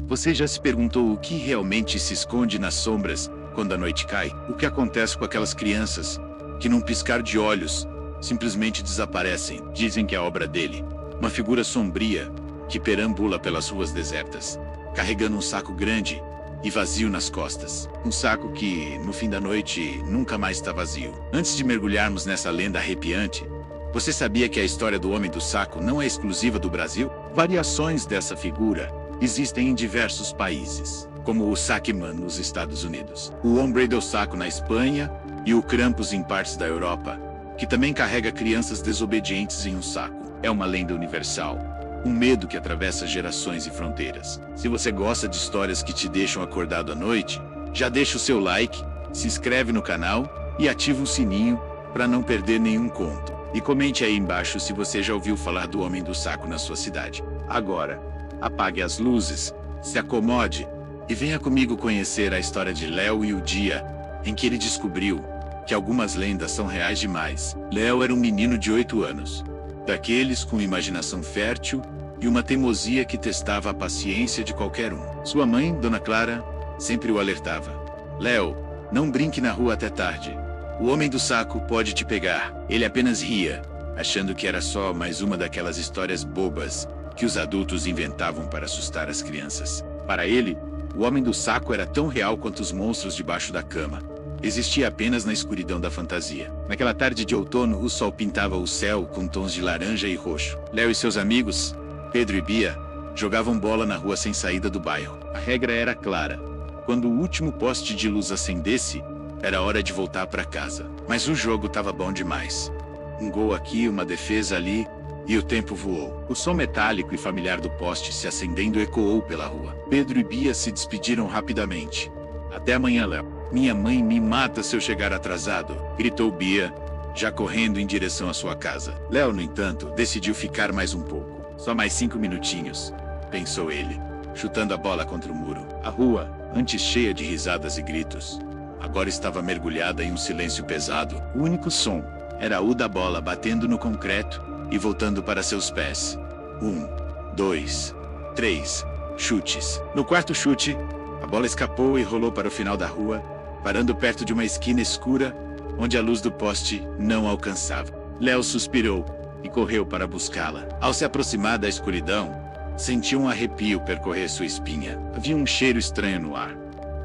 Você já se perguntou o que realmente se esconde nas sombras quando a noite cai? O que acontece com aquelas crianças que, num piscar de olhos, simplesmente desaparecem? Dizem que é obra dele, uma figura sombria que perambula pelas ruas desertas, carregando um saco grande e vazio nas costas. Um saco que, no fim da noite, nunca mais está vazio. Antes de mergulharmos nessa lenda arrepiante, você sabia que a história do Homem do Saco não é exclusiva do Brasil? Variações dessa figura existem em diversos países, como o Saqueman nos Estados Unidos, o Hombre do Saco na Espanha e o Krampus em partes da Europa, que também carrega crianças desobedientes em um saco. É uma lenda universal, um medo que atravessa gerações e fronteiras. Se você gosta de histórias que te deixam acordado à noite, já deixa o seu like, se inscreve no canal e ativa o sininho para não perder nenhum conto. E comente aí embaixo se você já ouviu falar do Homem do Saco na sua cidade. Agora, apague as luzes, se acomode e venha comigo conhecer a história de Léo e o dia em que ele descobriu que algumas lendas são reais demais. Léo era um menino de 8 anos, daqueles com imaginação fértil e uma teimosia que testava a paciência de qualquer um. Sua mãe, Dona Clara, sempre o alertava: Léo, não brinque na rua até tarde. O Homem do Saco pode te pegar. Ele apenas ria, achando que era só mais uma daquelas histórias bobas que os adultos inventavam para assustar as crianças. Para ele, o Homem do Saco era tão real quanto os monstros debaixo da cama. Existia apenas na escuridão da fantasia. Naquela tarde de outono, o sol pintava o céu com tons de laranja e roxo. Léo e seus amigos, Pedro e Bia, jogavam bola na rua sem saída do bairro. A regra era clara: quando o último poste de luz acendesse, era hora de voltar para casa. Mas o jogo estava bom demais. Um gol aqui, uma defesa ali, e o tempo voou. O som metálico e familiar do poste se acendendo ecoou pela rua. Pedro e Bia se despediram rapidamente. Até amanhã, Léo. Minha mãe me mata se eu chegar atrasado, gritou Bia, já correndo em direção à sua casa. Léo, no entanto, decidiu ficar mais um pouco. Só mais 5 minutinhos, pensou ele, chutando a bola contra o muro. A rua, antes cheia de risadas e gritos, agora estava mergulhada em um silêncio pesado. O único som era o da bola batendo no concreto e voltando para seus pés. 1, 2, 3 chutes. No quarto chute, a bola escapou e rolou para o final da rua, parando perto de uma esquina escura onde a luz do poste não alcançava. Léo suspirou e correu para buscá-la. Ao se aproximar da escuridão, sentiu um arrepio percorrer sua espinha. Havia um cheiro estranho no ar,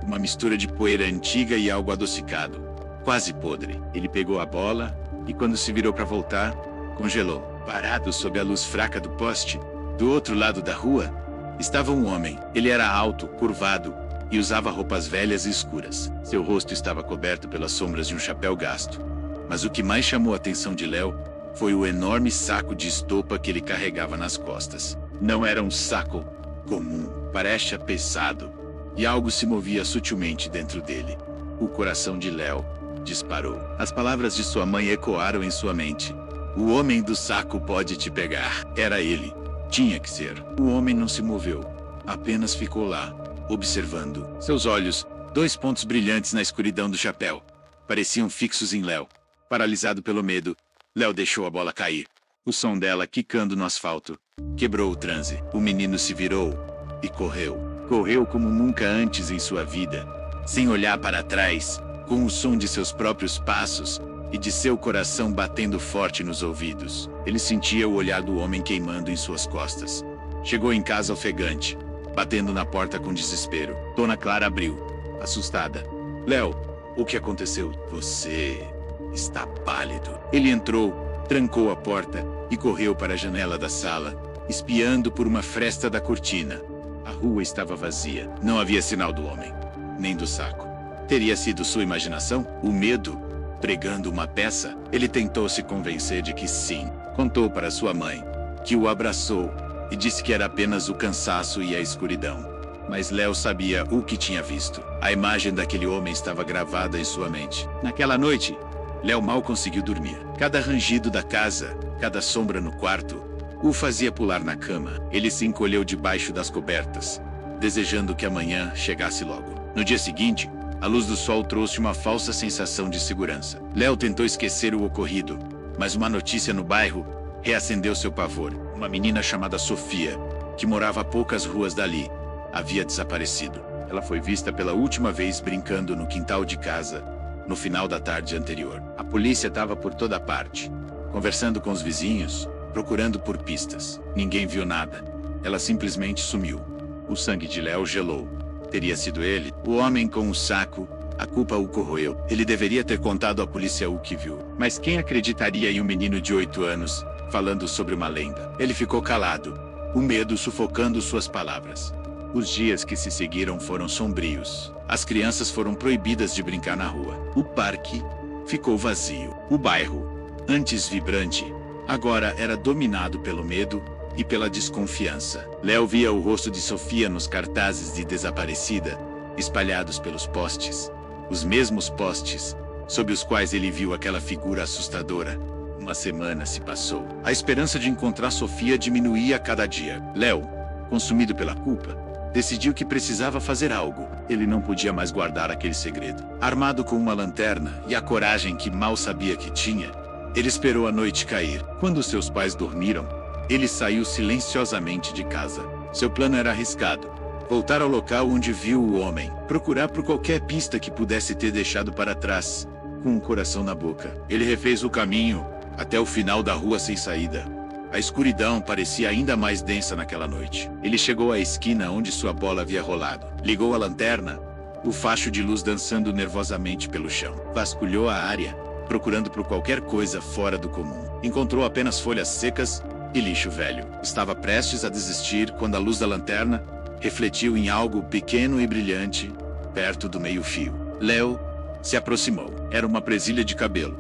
uma mistura de poeira antiga e algo adocicado, quase podre. Ele pegou a bola e, quando se virou para voltar, congelou. Parado sob a luz fraca do poste, do outro lado da rua, estava um homem. Ele era alto, curvado e usava roupas velhas e escuras. Seu rosto estava coberto pelas sombras de um chapéu gasto. Mas o que mais chamou a atenção de Léo foi o enorme saco de estopa que ele carregava nas costas. Não era um saco comum, parecia pesado, e algo se movia sutilmente dentro dele. O coração de Léo disparou. As palavras de sua mãe ecoaram em sua mente. O Homem do Saco pode te pegar. Era ele. Tinha que ser. O homem não se moveu. Apenas ficou lá, observando. Seus olhos, 2 pontos brilhantes na escuridão do chapéu, pareciam fixos em Léo. Paralisado pelo medo, Léo deixou a bola cair. O som dela quicando no asfalto quebrou o transe. O menino se virou e correu. Correu como nunca antes em sua vida, sem olhar para trás, com o som de seus próprios passos e de seu coração batendo forte nos ouvidos. Ele sentia o olhar do homem queimando em suas costas. Chegou em casa ofegante, batendo na porta com desespero. Dona Clara abriu, assustada. Léo, o que aconteceu? Você está pálido. Ele entrou, trancou a porta e correu para a janela da sala, espiando por uma fresta da cortina. A rua estava vazia. Não havia sinal do homem, nem do saco. Teria sido sua imaginação? O medo pregando uma peça? Ele tentou se convencer de que sim. Contou para sua mãe, que o abraçou e disse que era apenas o cansaço e a escuridão. Mas Léo sabia o que tinha visto. A imagem daquele homem estava gravada em sua mente. Naquela noite, Léo mal conseguiu dormir. Cada rangido da casa, cada sombra no quarto, o fazia pular na cama. Ele se encolheu debaixo das cobertas, desejando que amanhã chegasse logo. No dia seguinte, a luz do sol trouxe uma falsa sensação de segurança. Léo tentou esquecer o ocorrido, mas uma notícia no bairro reacendeu seu pavor. Uma menina chamada Sofia, que morava a poucas ruas dali, havia desaparecido. Ela foi vista pela última vez brincando no quintal de casa, no final da tarde anterior. A polícia estava por toda parte, conversando com os vizinhos, procurando por pistas. Ninguém viu nada. Ela simplesmente sumiu. O sangue de Léo gelou. Teria sido ele, o homem com o saco. A culpa o corroeu. Ele deveria ter contado à polícia o que viu. Mas quem acreditaria em um menino de 8 anos falando sobre uma lenda? Ele ficou calado, o medo sufocando suas palavras. Os dias que se seguiram foram sombrios. As crianças foram proibidas de brincar na rua. O parque ficou vazio. O bairro, antes vibrante, agora era dominado pelo medo e pela desconfiança. Léo via o rosto de Sofia nos cartazes de desaparecida, espalhados pelos postes. Os mesmos postes sob os quais ele viu aquela figura assustadora. Uma semana se passou. A esperança de encontrar Sofia diminuía a cada dia. Léo, consumido pela culpa, decidiu que precisava fazer algo. Ele não podia mais guardar aquele segredo. Armado com uma lanterna e a coragem que mal sabia que tinha, ele esperou a noite cair. Quando seus pais dormiram, ele saiu silenciosamente de casa. Seu plano era arriscado. Voltar ao local onde viu o homem. Procurar por qualquer pista que pudesse ter deixado para trás, com o coração na boca. Ele refez o caminho até o final da rua sem saída. A escuridão parecia ainda mais densa naquela noite. Ele chegou à esquina onde sua bola havia rolado. Ligou a lanterna, o facho de luz dançando nervosamente pelo chão. Vasculhou a área, procurando por qualquer coisa fora do comum. Encontrou apenas folhas secas e lixo velho. Estava prestes a desistir quando a luz da lanterna refletiu em algo pequeno e brilhante, perto do meio-fio. Léo se aproximou. Era uma presilha de cabelo,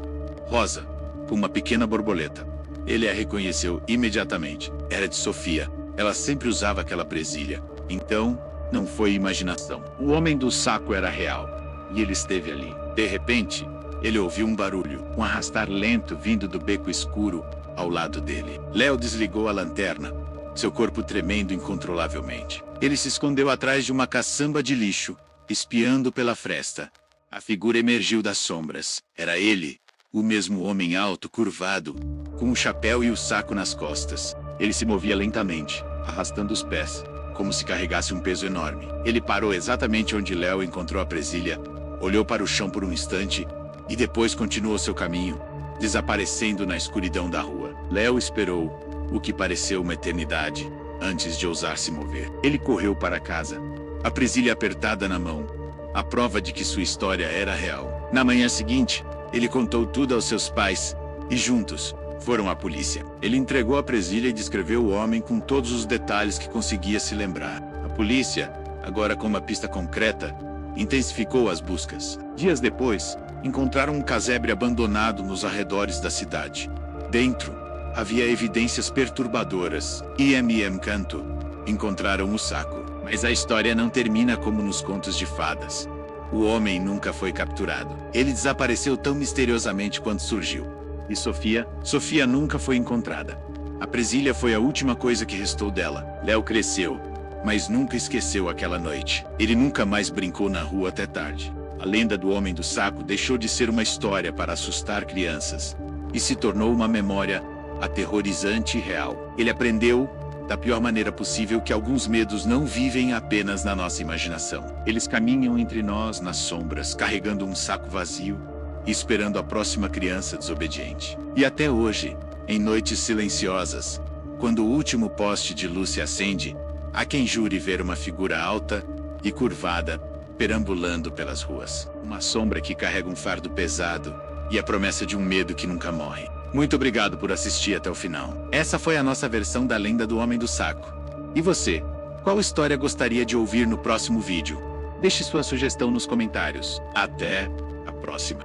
rosa, com uma pequena borboleta. Ele a reconheceu imediatamente. Era de Sofia. Ela sempre usava aquela presilha. Então, não foi imaginação. O homem do saco era real. E ele esteve ali. De repente, ele ouviu um barulho, um arrastar lento vindo do beco escuro ao lado dele. Léo desligou a lanterna, seu corpo tremendo incontrolavelmente. Ele se escondeu atrás de uma caçamba de lixo, espiando pela fresta. A figura emergiu das sombras. Era ele, o mesmo homem alto, curvado, com o chapéu e o saco nas costas. Ele se movia lentamente, arrastando os pés, como se carregasse um peso enorme. Ele parou exatamente onde Léo encontrou a presilha, olhou para o chão por um instante e depois continuou seu caminho, desaparecendo na escuridão da rua. Léo esperou o que pareceu uma eternidade antes de ousar se mover. Ele correu para casa, a presilha apertada na mão, a prova de que sua história era real. Na manhã seguinte, ele contou tudo aos seus pais e juntos foram à polícia. Ele entregou a presilha e descreveu o homem com todos os detalhes que conseguia se lembrar. A polícia, agora com uma pista concreta, intensificou as buscas. Dias depois, encontraram um casebre abandonado nos arredores da cidade. Dentro, havia evidências perturbadoras. Canto. Encontraram o saco. Mas a história não termina como nos contos de fadas. O homem nunca foi capturado. Ele desapareceu tão misteriosamente quanto surgiu. E Sofia? Sofia nunca foi encontrada. A presilha foi a última coisa que restou dela. Léo cresceu, mas nunca esqueceu aquela noite. Ele nunca mais brincou na rua até tarde. A lenda do homem do saco deixou de ser uma história para assustar crianças e se tornou uma memória aterrorizante e real. Ele aprendeu, da pior maneira possível, que alguns medos não vivem apenas na nossa imaginação. Eles caminham entre nós nas sombras, carregando um saco vazio e esperando a próxima criança desobediente. E até hoje, em noites silenciosas, quando o último poste de luz se acende, há quem jure ver uma figura alta e curvada perambulando pelas ruas. Uma sombra que carrega um fardo pesado e a promessa de um medo que nunca morre. Muito obrigado por assistir até o final. Essa foi a nossa versão da lenda do Homem do Saco. E você? Qual história gostaria de ouvir no próximo vídeo? Deixe sua sugestão nos comentários. Até a próxima.